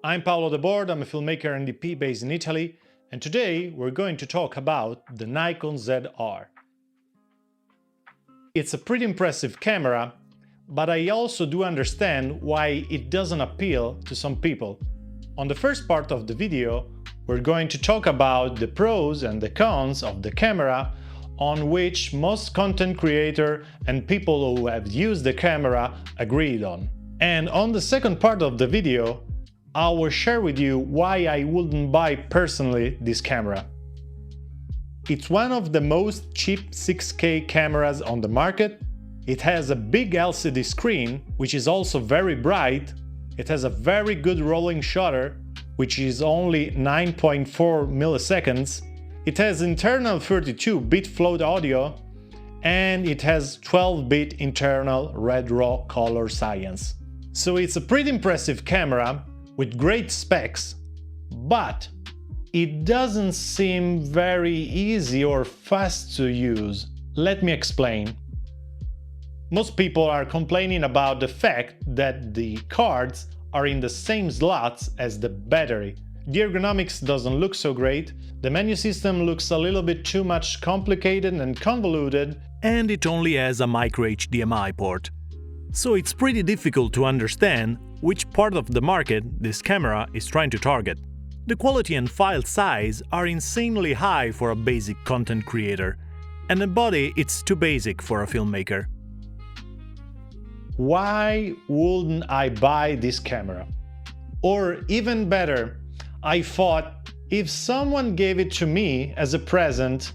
I'm Paolo De Board, I'm a filmmaker and DP based in Italy, and today we're going to talk about the Nikon ZR. It's a pretty impressive camera, but I also do understand why it doesn't appeal to some people. On the first part of the video, we're going to talk about the pros and the cons of the camera, on which most content creators and people who have used the camera agreed on. And on the second part of the video, I will share with you why I wouldn't buy personally this camera. It's one of the most cheap 6K cameras on the market. It has a big LCD screen, which is also very bright. It has a very good rolling shutter, which is only 9.4 milliseconds. It has internal 32-bit float audio, and it has 12-bit internal red raw color science. So it's a pretty impressive camera with great specs, but it doesn't seem very easy or fast to use. Let me explain. Most people are complaining about the fact that the cards are in the same slots as the battery. The ergonomics doesn't look so great, the menu system looks a little bit too much complicated and convoluted, and it only has a micro HDMI port. So it's pretty difficult to understand which part of the market this camera is trying to target. The quality and file size are insanely high for a basic content creator, and the body it's too basic for a filmmaker. Why wouldn't I buy this camera? Or even better, I thought, if someone gave it to me as a present,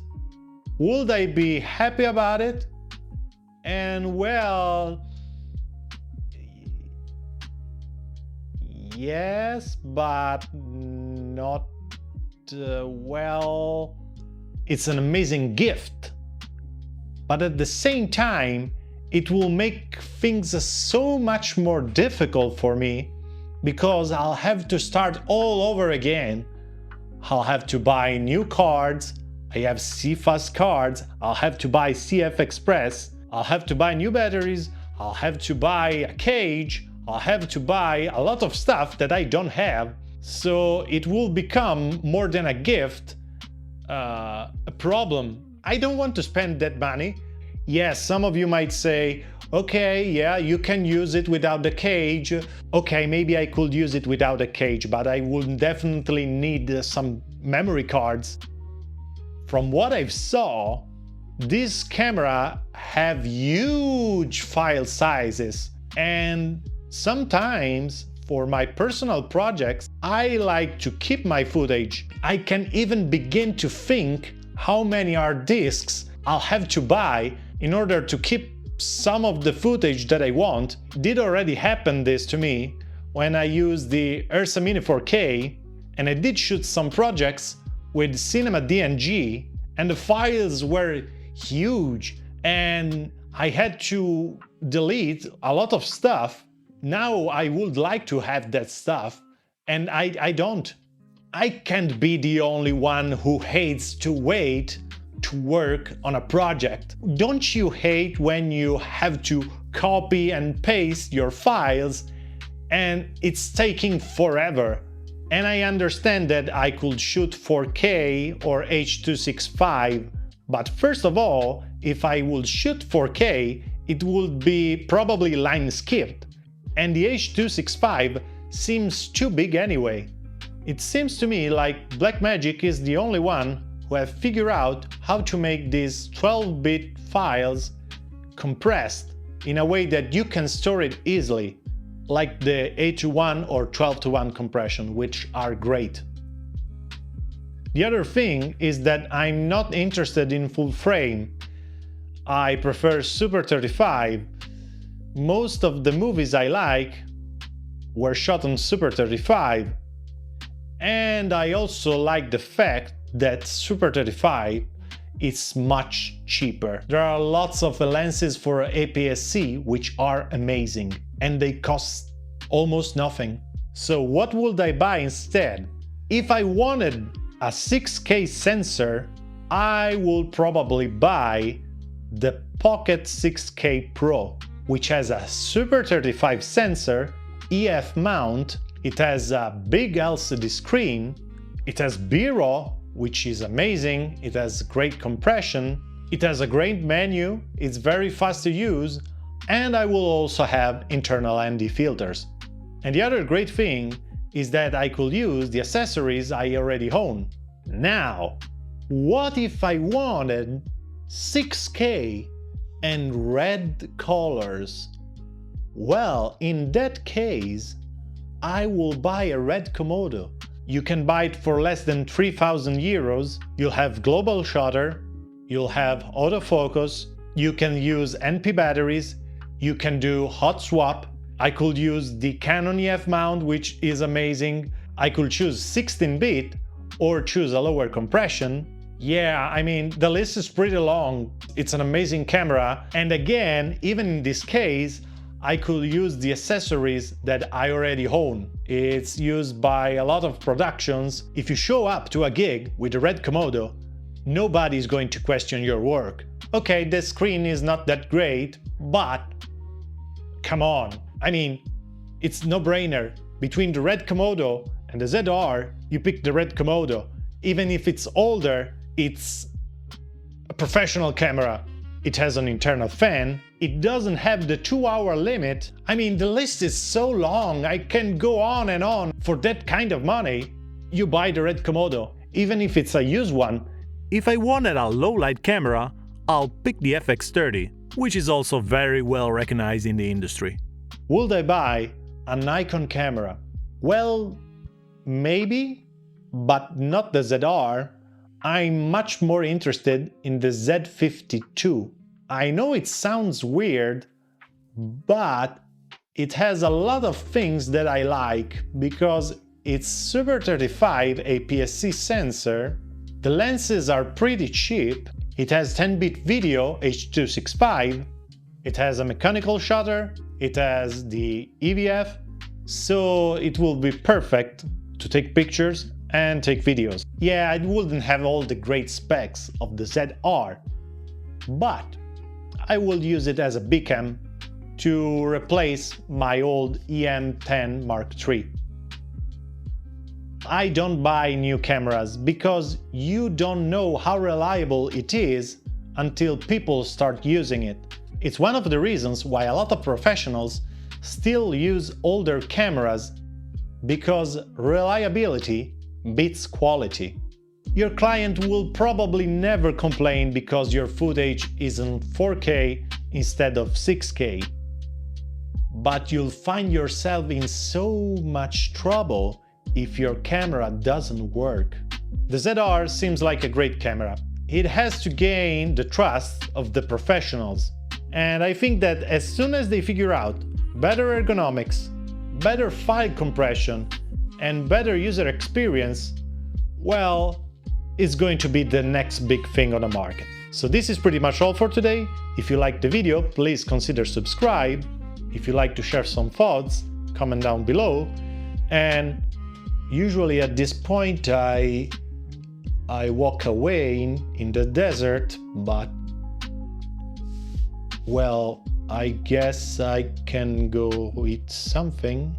would I be happy about it? And well, yes, but not well. It's an amazing gift, but at the same time, it will make things so much more difficult for me because I'll have to start all over again. I'll have to buy new cards. I have CFast cards. I'll have to buy CF Express. I'll have to buy new batteries. I'll have to buy a cage. I'll have to buy a lot of stuff that I don't have, so it will become more than a gift, a problem. I don't want to spend that money. Yes, some of you might say, okay, yeah, you can use it without the cage. Okay, maybe I could use it without a cage, but I would definitely need some memory cards. From what I've saw, this camera have huge file sizes, and sometimes, for my personal projects, I like to keep my footage. I can even begin to think how many hard disks I'll have to buy in order to keep some of the footage that I want. It did already happen this to me when I used the Ursa Mini 4K, and I did shoot some projects with Cinema DNG, and the files were huge, and I had to delete a lot of stuff. Now I would like to have that stuff, and I don't. I can't be the only one who hates to wait to work on a project. Don't you hate when you have to copy and paste your files and it's taking forever? And I understand that I could shoot 4K or H.265, but first of all, if I would shoot 4K, it would be probably line skipped. And the H.265 seems too big anyway. It seems to me like Blackmagic is the only one who have figured out how to make these 12-bit files compressed in a way that you can store it easily, like the 8:1 or 12:1 compression, which are great. The other thing is that I'm not interested in full frame. I prefer Super 35. Most of the movies I like were shot on Super 35, and I also like the fact that Super 35 is much cheaper. There are lots of lenses for APS-C which are amazing, and they cost almost nothing. So what would I buy instead? If I wanted a 6K sensor, I would probably buy the Pocket 6K Pro, which has a Super 35 sensor, EF mount, It has a big LCD screen. It has B-roll, which is amazing. It has great compression. It has a great menu. It's very fast to use. And I will also have internal ND filters. And the other great thing is that I could use the accessories I already own. Now, what if I wanted 6K and red colors? Well, in that case, I will buy a red Komodo. You can buy it for less than 3,000 euros. You'll have global shutter, you'll have autofocus, you can use NP batteries, you can do hot swap. I could use the Canon EF mount, which is amazing. I could choose 16-bit or choose a lower compression. Yeah, I mean, the list is pretty long. It's an amazing camera. And again, even in this case, I could use the accessories that I already own. It's used by a lot of productions. If you show up to a gig with a red Komodo, nobody's going to question your work. Okay, the screen is not that great, but come on. I mean, it's no-brainer. Between the red Komodo and the ZR, you pick the red Komodo. Even if it's older, it's a professional camera. It has an internal fan. It doesn't have the 2-hour limit. I mean, the list is so long, I can go on and on. For that kind of money, you buy the red Komodo, even if it's a used one. If I wanted a low-light camera, I'll pick the FX30, which is also very well recognized in the industry. Would I buy a Nikon camera? Well, maybe, but not the ZR. I'm much more interested in the Z52. I know it sounds weird, but it has a lot of things that I like because it's Super 35 APS-C sensor, the lenses are pretty cheap, it has 10-bit video H.265, it has a mechanical shutter, it has the EVF, so it will be perfect to take pictures and take videos. Yeah, it wouldn't have all the great specs of the ZR, but I will use it as a beacon to replace my old EM10 Mark III. I don't buy new cameras because you don't know how reliable it is until people start using it. It's one of the reasons why a lot of professionals still use older cameras, because reliability beats quality. Your client will probably never complain because your footage is in 4K instead of 6K. But you'll find yourself in so much trouble if your camera doesn't work. The ZR seems like a great camera. It has to gain the trust of the professionals. And I think that as soon as they figure out better ergonomics, better file compression, and better user experience, well, it's going to be the next big thing on the market. So this is pretty much all for today. If you liked the video, please consider subscribe. If you like to share some thoughts, comment down below. And usually at this point I walk away in the desert, but well, I guess I can go eat something.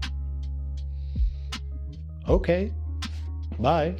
Okay, bye.